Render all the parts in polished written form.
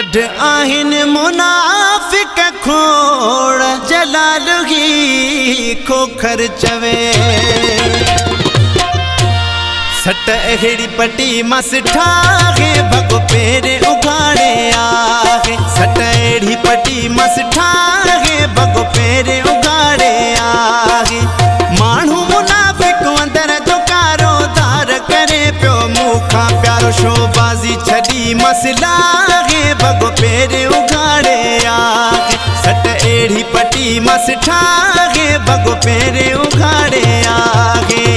अड आहिन मुनाफिक खोड़ जलाल ही खोखर चवे सट अहिड़ी पटी मस ठाहे भगो पेरे उगाड़े आहे सट अहिड़ी पटी मस ठाहे भगो पेरे उगाड़े आहे माण्हू मुनाफिक अंदर जो कारोबार करे पियो मूंखां प्यारो शोबाजी छड़ी मसला भगो पेरे उगाड़े आहे सट अहिड़ी पटी मस ठाहे भगो पेरे उगाड़े आहे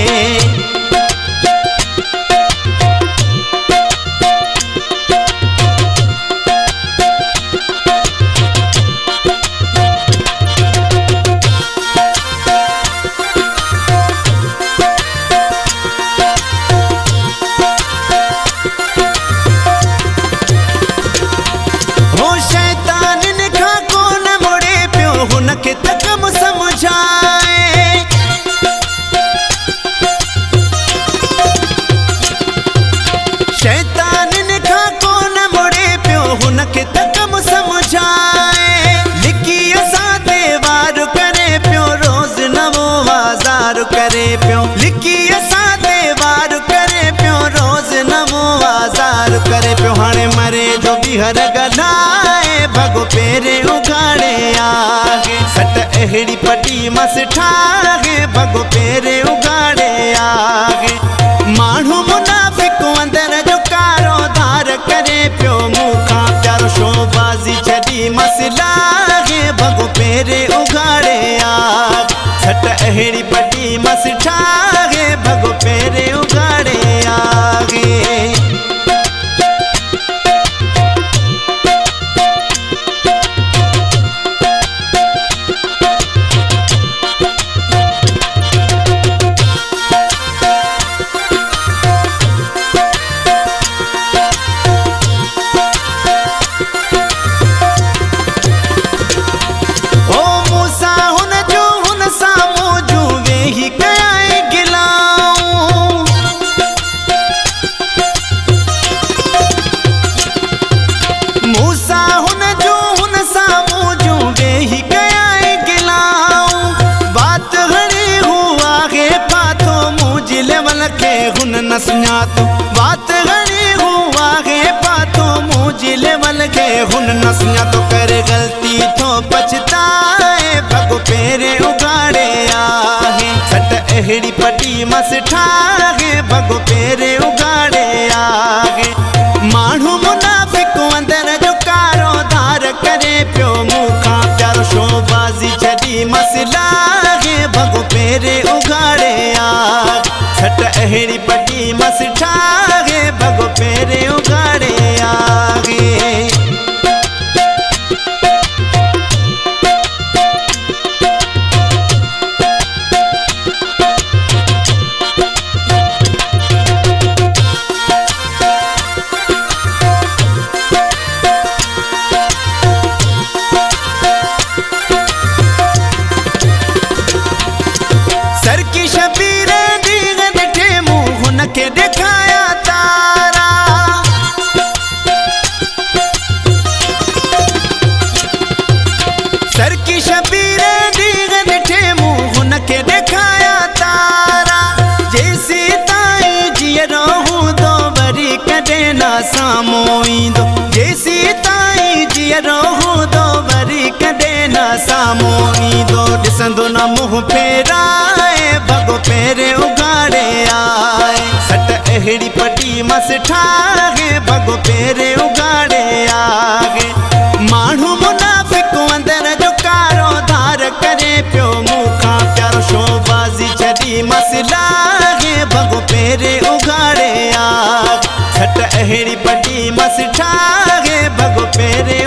लिखी असां ते वार करे पियो रोज़ नवो आज़ार करे पियो हाणे मरे जो बि हर गलाए भगो पेरे उगाड़े आहे सट अहिड़ी पटी मस ठाहे भगो पेरे उगाड़े आहे माण्हू मुनाफिक अंदर जो कारोबार करे पियो मूंखां प्यारो शोबाजी छड़ी मसला भगो पेरे उगाड़े आहे सट अहिड़ी पटी मस ठाहे भगो पेरे उगाड़े आहे न सुञातो बात घणी हुआ है पातो मुझे लेवल के हुन न सुञातो करे गलती तो पछताए भगो पेरे उगाड़े आहे सट अहिड़ी पटी मस ठाहे भगो पेरे उगाड़े आहे माण्हू मुनाफिक अंदर जो कारोबार करे पियो मूंखां प्यारो शोबाजी छड़ी मसला भगो पेरे उगाड़े आहे सट अहिड़ी पटी मस ठाहे भगो पेरे उगाड़े आहे सर की शबीर के दिखाया तारा सर की शबीर दीगन ठे मुंह हुन के दिखाया तारा जैसी ताई जियरो हूं दो वरी कदे ना साम्हूं ईंदो जैसी ताई जियरो हूं दो वरी कदे ना साम्हूं ईंदो ॾिसंदो न मुंहुं फेराए भगो पेरे उगाड़े आए सट अहिड़ी पटी मस ठाहे भगो पेरे उगाड़े आहे माण्हू मुनाफिक अंदर जो कारोबार करे पियो मूंखां प्यारो शोबाजी छड़ी मसला भगो पेरे उगाड़े आहे सट अहिड़ी पटी मस ठाहे भगो पेरे